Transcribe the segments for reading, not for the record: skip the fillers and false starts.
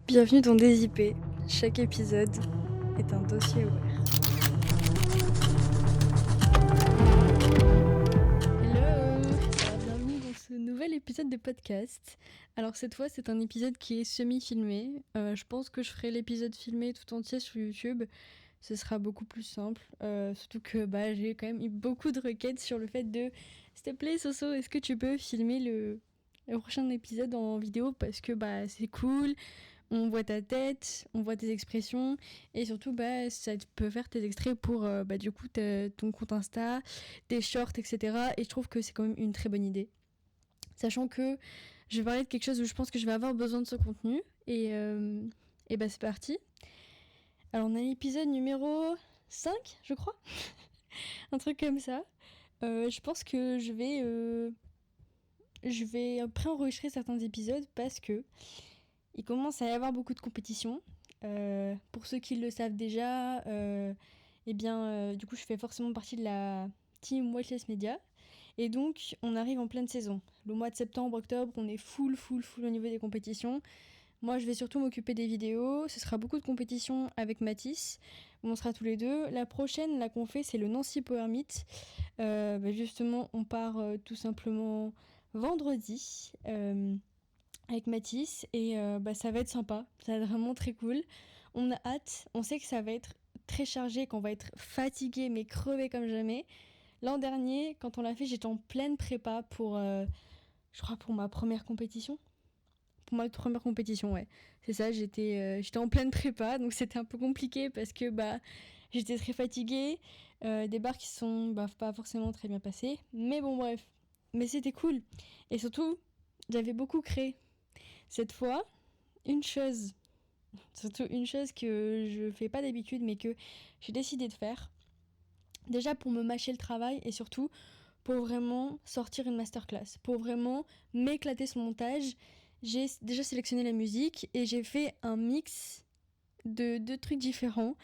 Bienvenue dans DZIP. Chaque épisode est un dossier ouvert. Hello, bienvenue dans ce nouvel épisode de podcast. Alors cette fois, c'est un épisode qui est semi-filmé. Je pense que je ferai l'épisode filmé tout entier sur YouTube. Ce sera beaucoup plus simple. Surtout que j'ai quand même eu beaucoup de requêtes sur le fait de s'il te plaît Soso, est-ce que tu peux filmer le prochain épisode en vidéo parce que c'est cool. On voit ta tête, on voit tes expressions et surtout ça peut faire tes extraits pour du coup ton compte Insta, tes shorts, etc. Et je trouve que c'est quand même une très bonne idée. Sachant que je vais parler de quelque chose où je pense que je vais avoir besoin de ce contenu et c'est parti. Alors on a l'épisode numéro 5 je crois, un truc comme ça. Je pense que je vais pré-enregistrer certains épisodes parce que il commence à y avoir beaucoup de compétition. Pour ceux qui le savent déjà, du coup je fais forcément partie de la team Whitelist Media. Et donc on arrive en pleine saison. Le mois de septembre, octobre, on est full au niveau des compétitions. Moi je vais surtout m'occuper des vidéos. Ce sera beaucoup de compétitions avec Mathis. On sera tous les deux. La prochaine là qu'on fait c'est le Nancy Power Meet. Justement on part tout simplement vendredi. Avec Mathis et ça va être sympa, ça va être vraiment très cool. On a hâte, on sait que ça va être très chargé, qu'on va être fatigué mais crevé comme jamais. L'an dernier, quand on l'a fait, j'étais en pleine prépa pour, je crois pour ma première compétition. Pour ma première compétition, ouais. C'est ça, j'étais en pleine prépa, donc c'était un peu compliqué parce que j'étais très fatiguée. Des bars qui sont pas forcément très bien passés. Mais bon, bref. Mais c'était cool. Et surtout, j'avais beaucoup créé. Cette fois, surtout une chose que je fais pas d'habitude mais que j'ai décidé de faire, déjà pour me mâcher le travail et surtout pour vraiment sortir une masterclass, pour vraiment m'éclater ce montage. J'ai déjà sélectionné la musique et j'ai fait un mix de deux trucs différents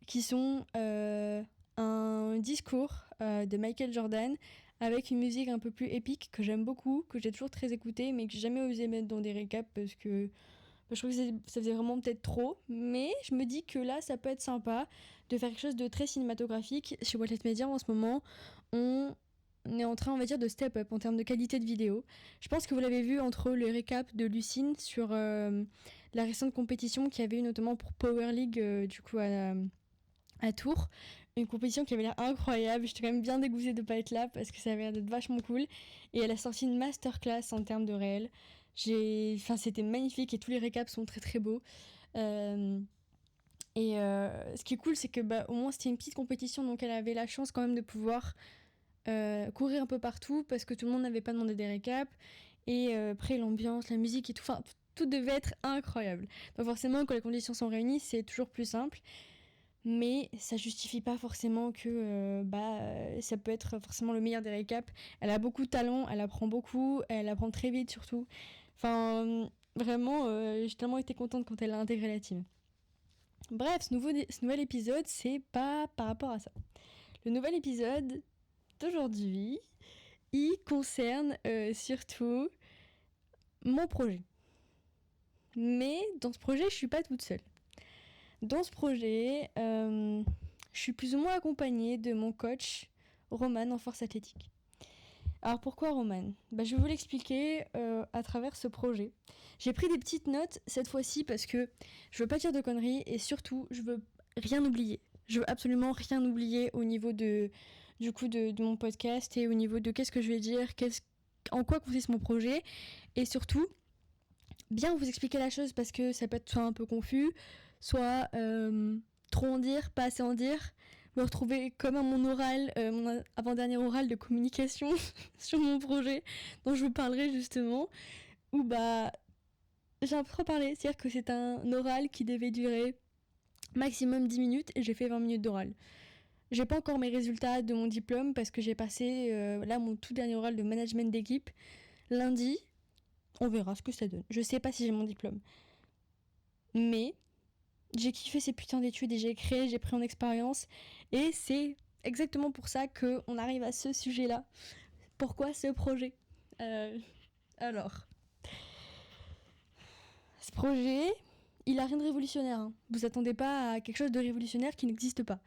qui sont un discours de Michael Jordan avec une musique un peu plus épique que j'aime beaucoup, que j'ai toujours très écoutée mais que j'ai jamais osé mettre dans des récaps parce que je trouve que ça faisait vraiment peut-être trop, mais je me dis que là, ça peut être sympa de faire quelque chose de très cinématographique. Chez Whitelist Media, en ce moment, on est en train, on va dire, de step up en termes de qualité de vidéo. Je pense que vous l'avez vu entre le récap de Lucine sur la récente compétition qu'il y avait eu notamment pour Power League, à Tours. Une compétition qui avait l'air incroyable. J'étais quand même bien dégoûtée de pas être là parce que ça avait l'air d'être vachement cool. Et elle a sorti une masterclass en termes de réel. C'était magnifique et tous les récaps sont très très beaux. Ce qui est cool, c'est que au moins c'était une petite compétition, donc elle avait la chance quand même de pouvoir courir un peu partout parce que tout le monde n'avait pas demandé des récaps. Et après l'ambiance, la musique et tout, tout devait être incroyable. Donc forcément, quand les conditions sont réunies, c'est toujours plus simple. Mais ça justifie pas forcément que ça peut être forcément le meilleur des récaps. Elle a beaucoup de talent, elle apprend beaucoup, elle apprend très vite surtout. Vraiment, j'ai tellement été contente quand elle a intégré la team. Bref, ce nouvel épisode, c'est pas par rapport à ça. Le nouvel épisode d'aujourd'hui, il concerne surtout mon projet. Mais dans ce projet, je suis pas toute seule. Dans ce projet, je suis plus ou moins accompagnée de mon coach, Roman, en force athlétique. Alors pourquoi Roman ? Je vais vous l'expliquer à travers ce projet. J'ai pris des petites notes cette fois-ci parce que je veux pas dire de conneries et surtout je veux rien oublier. Je veux absolument rien oublier au niveau de mon podcast et au niveau de qu'est-ce que je vais dire, en quoi consiste mon projet et surtout bien vous expliquer la chose parce que ça peut être soit un peu confus, soit trop en dire, pas assez en dire. Me retrouver comme à mon oral, mon avant-dernier oral de communication sur mon projet dont je vous parlerai justement, où j'ai un peu trop parlé, c'est-à-dire que c'est un oral qui devait durer maximum 10 minutes et j'ai fait 20 minutes d'oral. J'ai pas encore mes résultats de mon diplôme parce que j'ai passé là mon tout dernier oral de management d'équipe lundi. On verra ce que ça donne. Je sais pas si j'ai mon diplôme. Mais j'ai kiffé ces putains d'études et j'ai créé, j'ai pris en expérience. Et c'est exactement pour ça qu'on arrive à ce sujet-là. Pourquoi ce projet Alors, ce projet, il a rien de révolutionnaire. Hein. Vous attendez pas à quelque chose de révolutionnaire qui n'existe pas.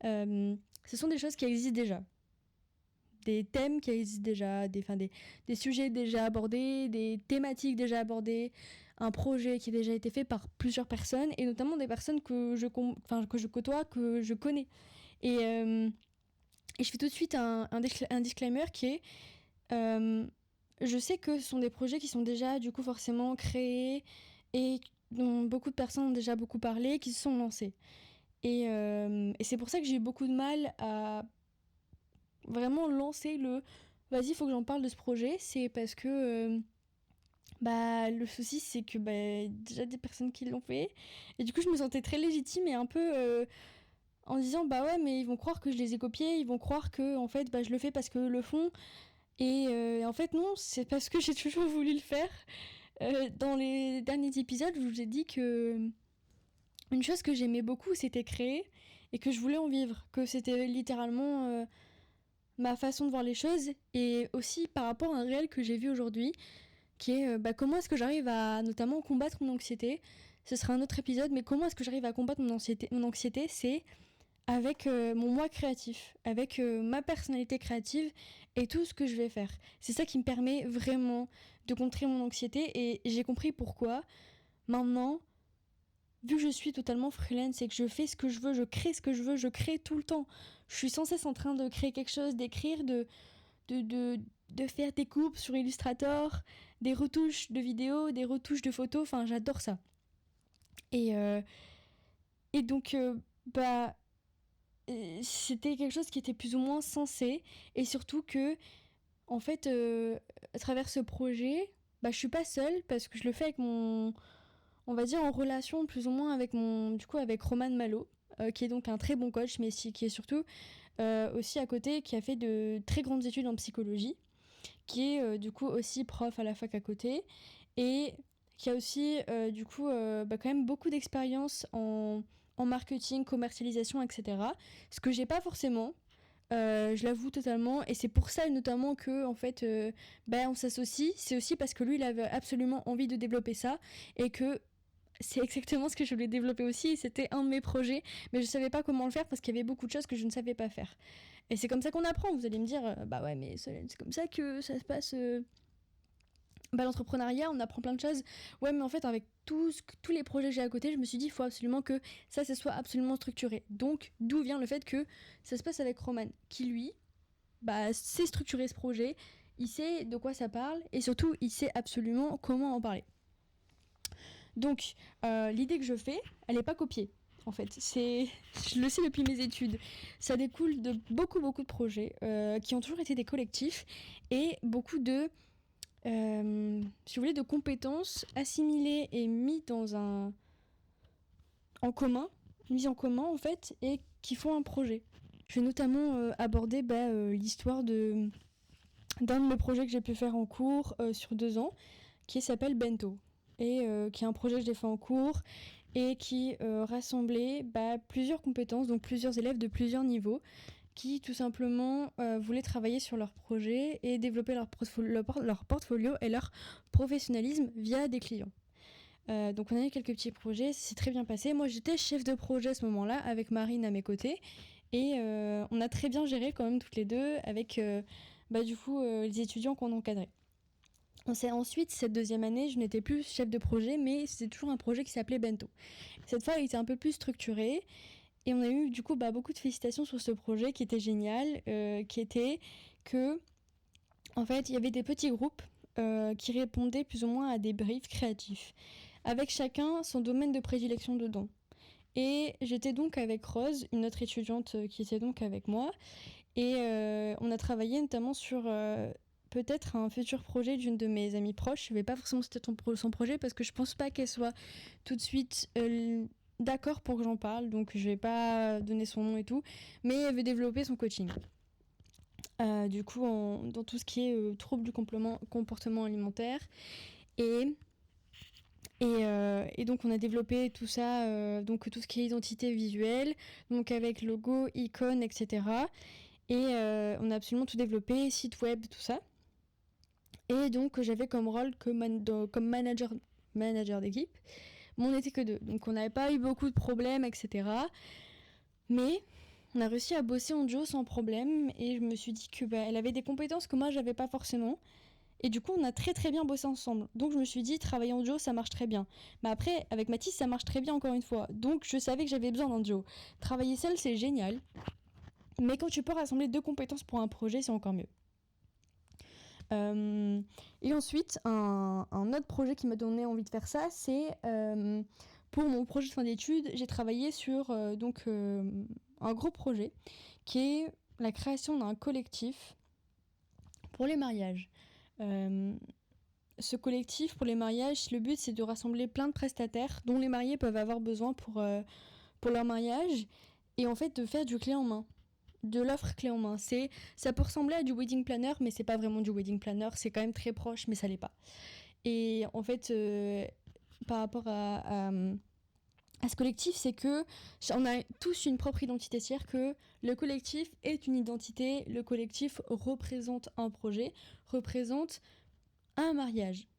Ce sont des choses qui existent déjà. Des thèmes qui existent déjà, des sujets déjà abordés, des thématiques déjà abordées, un projet qui a déjà été fait par plusieurs personnes, et notamment des personnes que je côtoie, que je connais. Et je fais tout de suite un disclaimer qui est... je sais que ce sont des projets qui sont déjà du coup forcément créés et dont beaucoup de personnes ont déjà beaucoup parlé, qui se sont lancés. Et c'est pour ça que j'ai eu beaucoup de mal à vraiment lancer le vas-y, il faut que j'en parle de ce projet. C'est parce que le souci, c'est que déjà des personnes qui l'ont fait. Et du coup, je me sentais très légitime et un peu en disant bah ouais, mais ils vont croire que je les ai copiés, ils vont croire que en fait je le fais parce que eux le font. Et en fait, non, c'est parce que j'ai toujours voulu le faire. Dans les derniers épisodes, je vous ai dit que une chose que j'aimais beaucoup, c'était créer et que je voulais en vivre. Que c'était littéralement ma façon de voir les choses. Et aussi par rapport à un réel que j'ai vu aujourd'hui, qui est comment est-ce que j'arrive à notamment combattre mon anxiété. Ce sera un autre épisode, mais comment est-ce que j'arrive à combattre mon anxiété, c'est avec mon moi créatif, avec ma personnalité créative et tout ce que je vais faire. C'est ça qui me permet vraiment de contrer mon anxiété et j'ai compris pourquoi. Maintenant, vu que je suis totalement freelance et que je fais ce que je veux, je crée ce que je veux, je crée tout le temps. Je suis sans cesse en train de créer quelque chose, d'écrire, de faire des coupes sur Illustrator, des retouches de vidéos, des retouches de photos, enfin j'adore ça. Et donc, c'était quelque chose qui était plus ou moins sensé et surtout que en fait à travers ce projet je suis pas seule parce que je le fais avec on va dire en relation plus ou moins avec avec Roman Malo qui est donc un très bon coach mais qui est surtout aussi à côté qui a fait de très grandes études en psychologie, qui est du coup aussi prof à la fac à côté et qui a aussi quand même beaucoup d'expérience en marketing, commercialisation, etc. Ce que j'ai pas forcément, je l'avoue totalement, et c'est pour ça notamment que en fait, on s'associe. C'est aussi parce que lui, il avait absolument envie de développer ça, et que c'est exactement ce que je voulais développer aussi. C'était un de mes projets, mais je savais pas comment le faire parce qu'il y avait beaucoup de choses que je ne savais pas faire. Et c'est comme ça qu'on apprend. Vous allez me dire, bah ouais, mais c'est comme ça que ça se passe. L'entrepreneuriat, on apprend plein de choses. Ouais, mais en fait, avec tous les projets que j'ai à côté, je me suis dit, il faut absolument que ça soit absolument structuré. Donc, d'où vient le fait que ça se passe avec Roman, qui lui, sait structurer ce projet, il sait de quoi ça parle, et surtout, il sait absolument comment en parler. Donc, l'idée que je fais, elle n'est pas copiée. En fait, je le sais depuis mes études. Ça découle de beaucoup de projets qui ont toujours été des collectifs et beaucoup de si vous voulez, de compétences assimilées et mises en commun en fait, et qui font un projet. Je vais notamment aborder l'histoire d'un de mes projets que j'ai pu faire en cours sur 2 ans, qui s'appelle Bento, et qui est un projet que j'ai fait en cours et qui rassemblait plusieurs compétences, donc plusieurs élèves de plusieurs niveaux, qui tout simplement voulaient travailler sur leur projet et développer leur portfolio et leur professionnalisme via des clients. Donc on a eu quelques petits projets, c'est très bien passé. Moi j'étais chef de projet à ce moment-là avec Marine à mes côtés et on a très bien géré quand même toutes les deux avec les étudiants qu'on encadrait. Ensuite, cette 2e année, je n'étais plus chef de projet, mais c'était toujours un projet qui s'appelait Bento. Cette fois, il était un peu plus structuré. Et on a eu du coup beaucoup de félicitations sur ce projet qui était génial, qui était que en fait il y avait des petits groupes qui répondaient plus ou moins à des briefs créatifs, avec chacun son domaine de prédilection dedans. Et j'étais donc avec Rose, une autre étudiante qui était donc avec moi, et on a travaillé notamment sur peut-être un futur projet d'une de mes amies proches. Je vais pas forcément citer son projet parce que je pense pas qu'elle soit tout de suite d'accord pour que j'en parle, donc je vais pas donner son nom et tout, mais elle veut développer son coaching. Du coup, dans tout ce qui est troubles du comportement alimentaire. Et donc on a développé tout ça, donc tout ce qui est identité visuelle, donc avec logo, icône, etc. Et on a absolument tout développé, site web, tout ça. Et donc j'avais comme rôle comme manager d'équipe Bon, on n'était que 2, donc on n'avait pas eu beaucoup de problèmes, etc. Mais on a réussi à bosser en duo sans problème, et je me suis dit que elle avait des compétences que moi j'avais pas forcément. Et du coup, on a très très bien bossé ensemble. Donc je me suis dit, travailler en duo, ça marche très bien. Mais après, avec Mathis, ça marche très bien encore une fois. Donc je savais que j'avais besoin d'un duo. Travailler seul, c'est génial. Mais quand tu peux rassembler 2 compétences pour un projet, c'est encore mieux. Et ensuite, un autre projet qui m'a donné envie de faire ça, c'est pour mon projet de fin d'études, j'ai travaillé sur un gros projet qui est la création d'un collectif pour les mariages. Ce collectif pour les mariages, le but c'est de rassembler plein de prestataires dont les mariés peuvent avoir besoin pour leur mariage, et en fait de faire du clé en main, de l'offre clé en main. Ça peut ressembler à du wedding planner, mais c'est pas vraiment du wedding planner, c'est quand même très proche, mais ça l'est pas. Et en fait, par rapport à ce collectif, c'est que on a tous une propre identité, c'est-à-dire que le collectif est une identité, le collectif représente un projet, représente un mariage.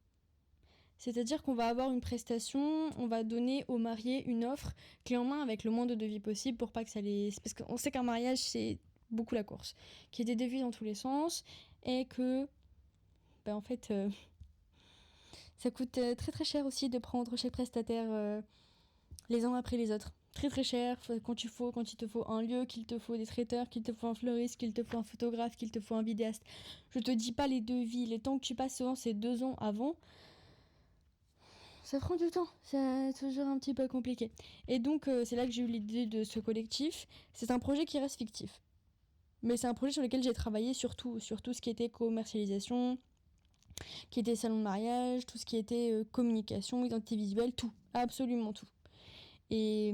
C'est-à-dire qu'on va avoir une prestation, on va donner aux mariés une offre clé en main avec le moins de devis possible pour pas que ça les... Parce qu'on sait qu'un mariage, c'est beaucoup la course. Qu'il y ait des devis dans tous les sens et que, en fait, ça coûte très très cher aussi de prendre chaque prestataire les uns après les autres. Très très cher, quand il te faut un lieu, qu'il te faut des traiteurs, qu'il te faut un fleuriste, qu'il te faut un photographe, qu'il te faut un vidéaste. Je te dis pas les devis, les temps que tu passes souvent c'est 2 ans avant. Ça prend du temps, c'est toujours un petit peu compliqué. Et donc c'est là que j'ai eu l'idée de ce collectif. C'est un projet qui reste fictif. Mais c'est un projet sur lequel j'ai travaillé sur tout ce qui était commercialisation, qui était salon de mariage, tout ce qui était communication, identité visuelle, tout, absolument tout. Et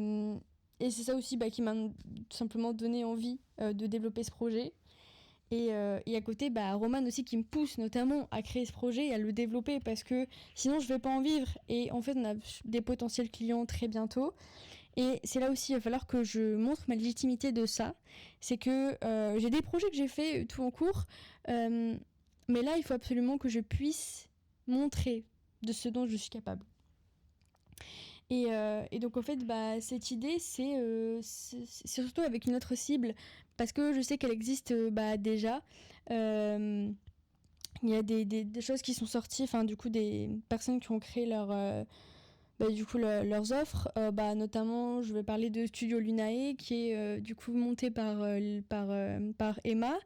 c'est ça aussi qui m'a tout simplement donné envie de développer ce projet. Et à côté, Roman aussi qui me pousse notamment à créer ce projet et à le développer parce que sinon je vais pas en vivre. Et en fait, on a des potentiels clients très bientôt. Et c'est là aussi, il va falloir que je montre ma légitimité de ça. C'est que j'ai des projets que j'ai fait tout en cours, mais là, il faut absolument que je puisse montrer de ce dont je suis capable. Et donc en fait, cette idée, c'est surtout avec une autre cible, parce que je sais qu'elle existe déjà. Il y a des choses qui sont sorties, enfin du coup des personnes qui ont créé leurs offres, notamment je vais parler de Studio Lunae qui est du coup monté par Emma,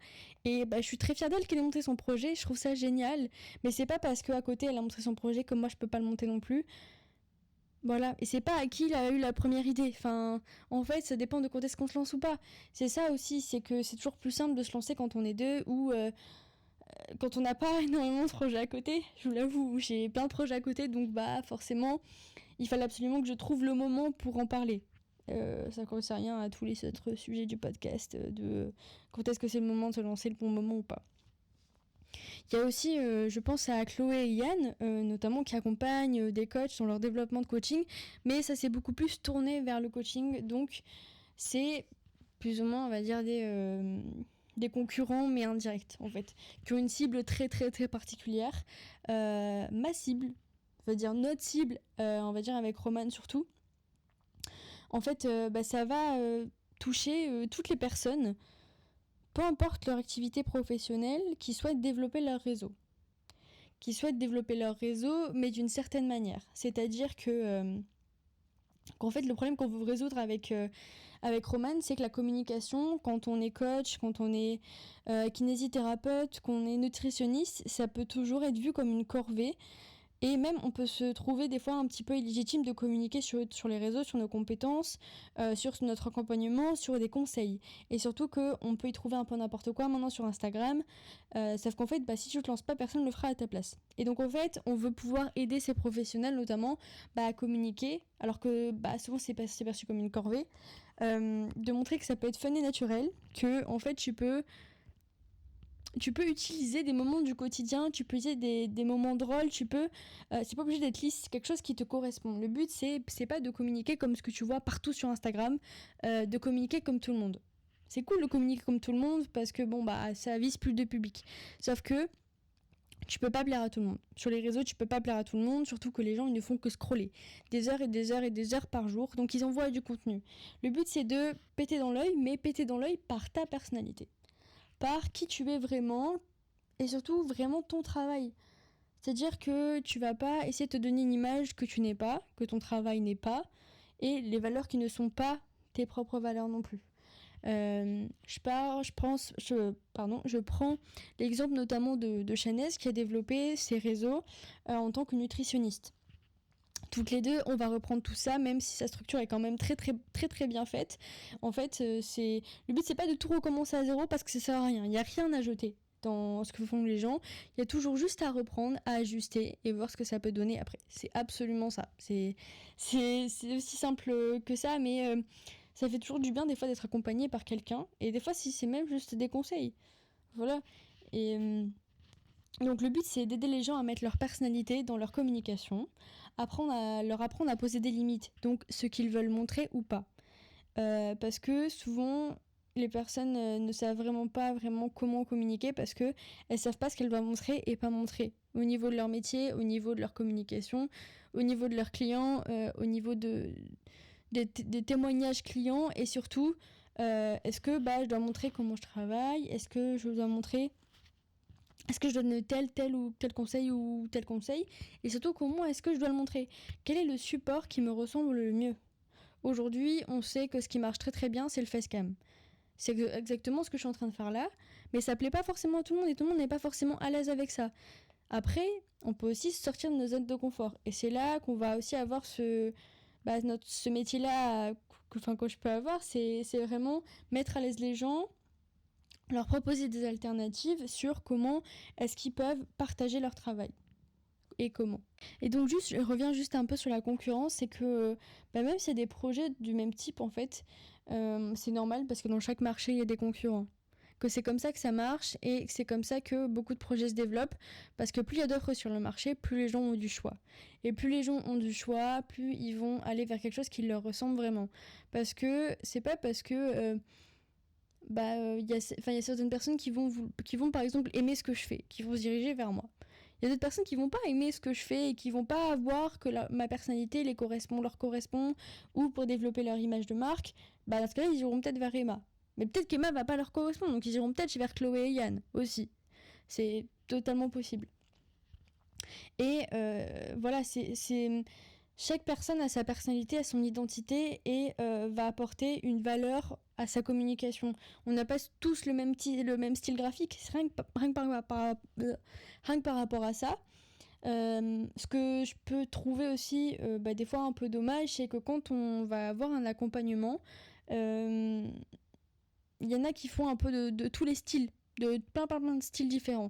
et je suis très fière d'elle qu'elle ait monté son projet, je trouve ça génial, mais c'est pas parce qu'à côté elle a montré son projet que moi je peux pas le monter non plus. Voilà, et c'est pas à qui il a eu la première idée. Enfin, en fait, ça dépend de quand est-ce qu'on se lance ou pas. C'est ça aussi, c'est que c'est toujours plus simple de se lancer quand on est 2 ou quand on n'a pas énormément de projets à côté. Je vous l'avoue, j'ai plein de projets à côté, donc forcément, il fallait absolument que je trouve le moment pour en parler. Ça ne correspond à rien à tous les autres sujets du podcast, de quand est-ce que c'est le moment de se lancer, le bon moment ou pas. Il y a aussi, je pense à Chloé et Yann, notamment, qui accompagnent des coachs dans leur développement de coaching, mais ça s'est beaucoup plus tourné vers le coaching, donc c'est plus ou moins, on va dire, des concurrents, mais indirects, en fait, qui ont une cible très très très particulière. Ma cible, on va dire notre cible, on va dire avec Roman surtout, en fait, ça va toucher toutes les personnes, peu importe leur activité professionnelle, qui souhaitent développer leur réseau. Mais d'une certaine manière. C'est-à-dire qu'en fait, le problème qu'on veut résoudre avec Roman, c'est que la communication, quand on est coach, quand on est kinésithérapeute, qu'on est nutritionniste, ça peut toujours être vu comme une corvée. Et même, on peut se trouver des fois un petit peu illégitime de communiquer sur les réseaux, sur nos compétences, sur notre accompagnement, sur des conseils. Et surtout qu'on peut y trouver un peu n'importe quoi maintenant sur Instagram. Sauf qu'en fait, si tu ne te lances pas, personne ne le fera à ta place. Et donc en fait, on veut pouvoir aider ces professionnels notamment à communiquer, alors que souvent c'est perçu comme une corvée, de montrer que ça peut être fun et naturel, que en fait tu peux utiliser des moments du quotidien, tu peux utiliser des moments drôles, c'est pas obligé d'être lisse, c'est quelque chose qui te correspond. Le but, c'est pas de communiquer comme ce que tu vois partout sur Instagram, de communiquer comme tout le monde. C'est cool de communiquer comme tout le monde parce que ça vise plus de public. Sauf que Tu peux pas plaire à tout le monde. Sur les réseaux, tu peux pas plaire à tout le monde, surtout que les gens ils ne font que scroller des heures et des heures et des heures par jour, donc ils envoient du contenu. Le but c'est de péter dans l'œil, mais péter dans l'œil par ta personnalité, par qui tu es vraiment, et surtout vraiment ton travail. C'est-à-dire que tu vas pas essayer de te donner une image que tu n'es pas, que ton travail n'est pas, et les valeurs qui ne sont pas tes propres valeurs non plus. Je prends l'exemple notamment de Chanès qui a développé ses réseaux en tant que nutritionniste. Toutes les deux, on va reprendre tout ça, même si sa structure est quand même très très très très bien faite. En fait, le but c'est pas de tout recommencer à zéro parce que ça sert à rien. Il y a rien à jeter dans ce que font les gens. Il y a toujours juste à reprendre, à ajuster et voir ce que ça peut donner après. C'est absolument ça. C'est aussi simple que ça, mais ça fait toujours du bien des fois d'être accompagné par quelqu'un. Et des fois, si c'est même juste des conseils. Voilà. Et donc le but c'est d'aider les gens à mettre leur personnalité dans leur communication, leur apprendre à poser des limites, donc ce qu'ils veulent montrer ou pas. Parce que souvent les personnes ne savent vraiment pas vraiment comment communiquer parce que elles savent pas ce qu'elles doivent montrer et pas montrer au niveau de leur métier, au niveau de leur communication, au niveau de leurs clients, au niveau des témoignages clients et surtout est-ce que je dois montrer comment je travaille, est-ce que je dois donner tel ou tel conseil et surtout comment est-ce que je dois le montrer, quel est le support qui me ressemble le mieux. Aujourd'hui on sait que ce qui marche très très bien c'est le facecam. C'est exactement ce que je suis en train de faire là, mais ça plaît pas forcément à tout le monde et tout le monde n'est pas forcément à l'aise avec ça. Après, on peut aussi sortir de nos zones de confort. Et c'est là qu'on va aussi avoir ce métier-là, que je peux avoir, c'est vraiment mettre à l'aise les gens, leur proposer des alternatives sur comment est-ce qu'ils peuvent partager leur travail. Et comment. Et donc je reviens juste un peu sur la concurrence, c'est que même s'il y a des projets du même type en fait, c'est normal parce que dans chaque marché il y a des concurrents. Que c'est comme ça que ça marche et c'est comme ça que beaucoup de projets se développent parce que plus il y a d'offres sur le marché, plus les gens ont du choix. Et plus les gens ont du choix, plus ils vont aller vers quelque chose qui leur ressemble vraiment. Parce que c'est pas parce que y a certaines personnes qui vont par exemple aimer ce que je fais, qui vont se diriger vers moi. Il y a d'autres personnes qui vont pas aimer ce que je fais et qui vont pas voir que ma personnalité leur correspond ou pour développer leur image de marque, dans ce cas-là, ils iront peut-être vers Emma. Mais peut-être qu'Emma va pas leur correspondre, donc ils iront peut-être vers Chloé et Yann aussi. C'est totalement possible. Et voilà, chaque personne a sa personnalité, a son identité et va apporter une valeur à sa communication. On n'a pas tous le même style graphique, c'est rien que par rapport à ça. Ce que je peux trouver aussi des fois un peu dommage, c'est que quand on va avoir un accompagnement, il y en a qui font un peu de tous les styles, de plein de styles différents.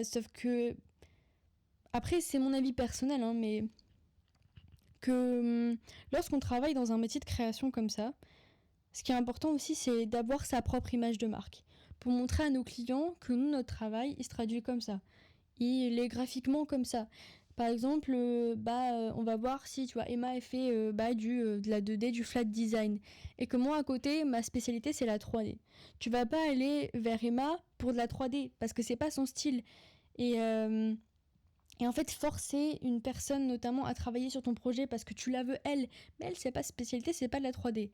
Sauf que, après c'est mon avis personnel, mais que lorsqu'on travaille dans un métier de création comme ça, ce qui est important aussi, c'est d'avoir sa propre image de marque. Pour montrer à nos clients que nous, notre travail, il se traduit comme ça. Il est graphiquement comme ça. Par exemple, on va voir si tu vois Emma a fait de la 2D, du flat design. Et que moi, à côté, ma spécialité, c'est la 3D. Tu vas pas aller vers Emma pour de la 3D, parce que c'est pas son style. Et en fait, forcer une personne notamment à travailler sur ton projet parce que tu la veux elle, mais elle, c'est pas spécialité, c'est pas de la 3D.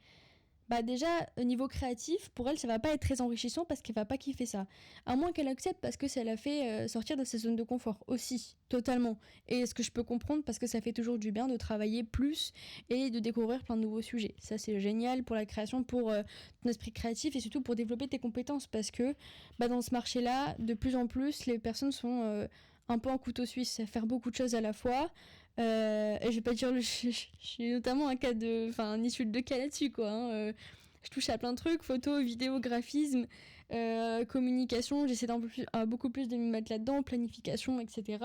Déjà, au niveau créatif, pour elle, ça va pas être très enrichissant parce qu'elle va pas kiffer ça. À moins qu'elle accepte parce que ça la fait sortir de sa zone de confort aussi, totalement. Et ce que je peux comprendre parce que ça fait toujours du bien de travailler plus et de découvrir plein de nouveaux sujets. Ça, c'est génial pour la création, pour ton esprit créatif et surtout pour développer tes compétences parce que dans ce marché-là, de plus en plus, les personnes sont un peu en couteau suisse, à faire beaucoup de choses à la fois. Et je vais pas dire, je suis notamment un issu de cas là-dessus, quoi. Je touche à plein de trucs, photos, vidéos, graphisme, communication. J'essaie beaucoup plus de me mettre là-dedans, planification, etc.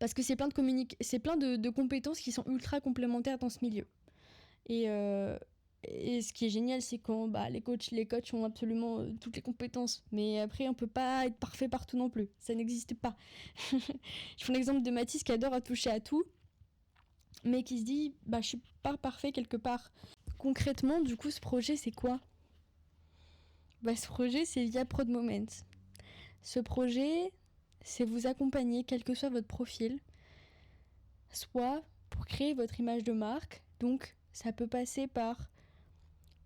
Parce que c'est plein de compétences qui sont ultra complémentaires dans ce milieu. Et ce qui est génial, c'est quand les coachs ont absolument toutes les compétences. Mais après, on peut pas être parfait partout non plus. Ça n'existe pas. Je prends l'exemple de Mathis qui adore toucher à tout, mais qui se dit, je suis pas parfait quelque part. Concrètement, du coup, ce projet, c'est quoi ? Ce projet, c'est via Prod Moments. Ce projet, c'est vous accompagner, quel que soit votre profil, soit pour créer votre image de marque. Donc, ça peut passer par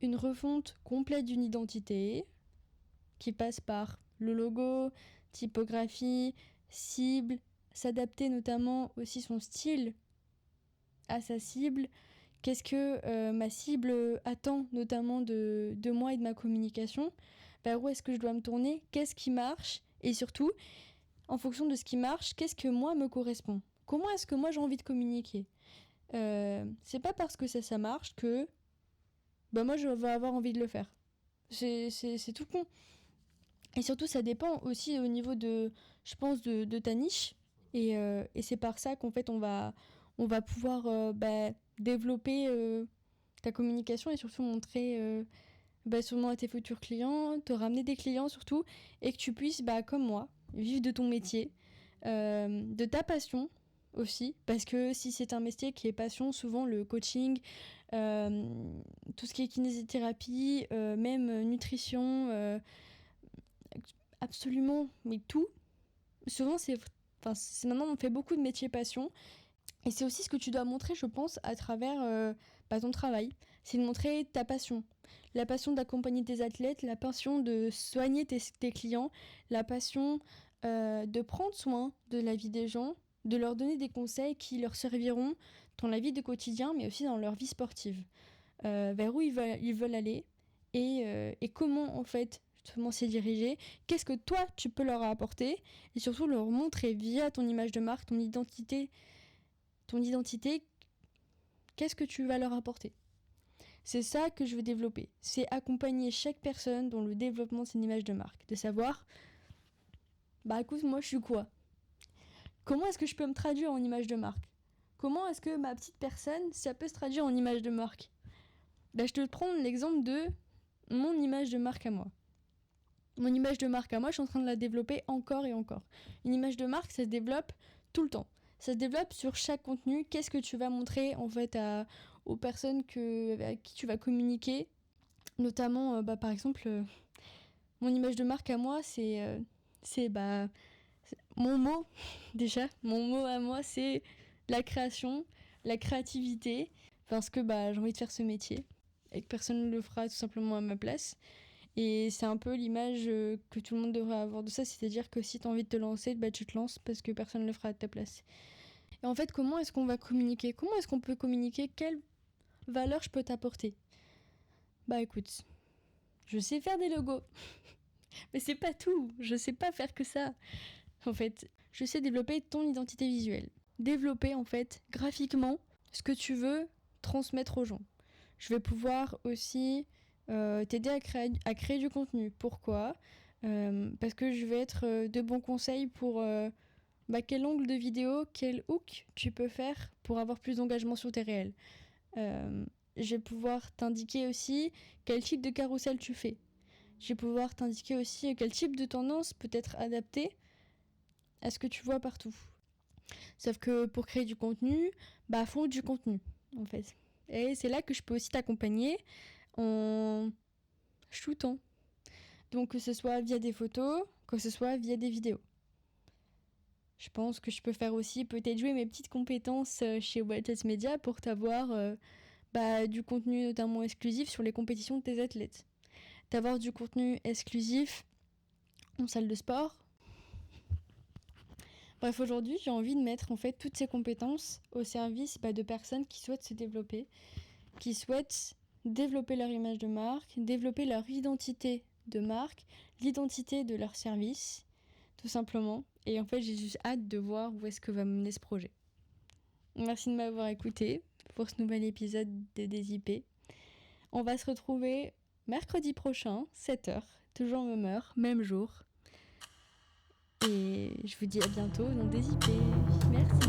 une refonte complète d'une identité, qui passe par le logo, typographie, cible, s'adapter notamment aussi son style à sa cible. Qu'est-ce que ma cible attend notamment de moi et de ma communication? Vers où est-ce que je dois me tourner? Qu'est-ce qui marche? Et surtout, en fonction de ce qui marche, qu'est-ce que moi me correspond? Comment est-ce que moi j'ai envie de communiquer? C'est pas parce que ça marche que moi je vais avoir envie de le faire. C'est tout con. Et surtout, ça dépend aussi au niveau de, je pense, de ta niche. Et c'est par ça qu'en fait, on va pouvoir développer ta communication et surtout montrer sûrement à tes futurs clients, te ramener des clients surtout, et que tu puisses, comme moi, vivre de ton métier, de ta passion aussi. Parce que si c'est un métier qui est passion, souvent le coaching, tout ce qui est kinésithérapie, même nutrition... absolument, mais tout. Souvent, maintenant, on fait beaucoup de métiers passion. Et c'est aussi ce que tu dois montrer, je pense, à travers ton travail. C'est de montrer ta passion. La passion d'accompagner tes athlètes, la passion de soigner tes clients, la passion de prendre soin de la vie des gens, de leur donner des conseils qui leur serviront dans la vie de quotidien, mais aussi dans leur vie sportive. Vers où ils veulent aller et comment, en fait, justement s'y diriger, qu'est-ce que toi tu peux leur apporter et surtout leur montrer via ton image de marque, ton identité, qu'est-ce que tu vas leur apporter. C'est ça que je veux développer, c'est accompagner chaque personne dans le développement de son image de marque, de savoir, écoute, moi je suis quoi? Comment est-ce que je peux me traduire en image de marque? Comment est-ce que ma petite personne, ça peut se traduire en image de marque? Je te prends l'exemple de mon image de marque à moi. Mon image de marque à moi, je suis en train de la développer encore et encore. Une image de marque, ça se développe tout le temps. Ça se développe sur chaque contenu. Qu'est-ce que tu vas montrer en fait aux personnes avec qui tu vas communiquer? Notamment, par exemple, mon image de marque à moi, c'est mon mot, déjà. Mon mot à moi, c'est la création, la créativité. Parce que j'ai envie de faire ce métier et que personne ne le fera tout simplement à ma place. Et c'est un peu l'image que tout le monde devrait avoir de ça, c'est-à-dire que si tu as envie de te lancer, tu te lances parce que personne ne le fera à ta place. Et en fait, comment est-ce qu'on va communiquer? Comment est-ce qu'on peut communiquer? Quelle valeur je peux t'apporter? Écoute, je sais faire des logos, mais c'est pas tout, je sais pas faire que ça. En fait, je sais développer ton identité visuelle. Développer, en fait, graphiquement, ce que tu veux transmettre aux gens. Je vais pouvoir aussi... t'aider à créer du contenu. Pourquoi? Parce que je vais être de bons conseils pour quel angle de vidéo, quel hook tu peux faire pour avoir plus d'engagement sur tes réels. Je vais pouvoir t'indiquer aussi quel type de carrousel tu fais. Je vais pouvoir t'indiquer aussi quel type de tendance peut être adapté à ce que tu vois partout. Sauf que pour créer du contenu, faut du contenu en fait. Et c'est là que je peux aussi t'accompagner en shootant. Donc que ce soit via des photos, que ce soit via des vidéos. Je pense que je peux faire aussi peut-être jouer mes petites compétences chez Wildcats Media pour t'avoir du contenu notamment exclusif sur les compétitions de tes athlètes. T'avoir du contenu exclusif en salle de sport. Bref, aujourd'hui, j'ai envie de mettre en fait toutes ces compétences au service de personnes qui souhaitent se développer, qui souhaitent développer leur image de marque, développer leur identité de marque, l'identité de leur service, tout simplement. Et en fait, j'ai juste hâte de voir où est-ce que va mener ce projet. Merci de m'avoir écouté pour ce nouvel épisode de DZIP. On va se retrouver mercredi prochain, 7h, toujours même heure, même jour. Et je vous dis à bientôt dans DZIP. Merci.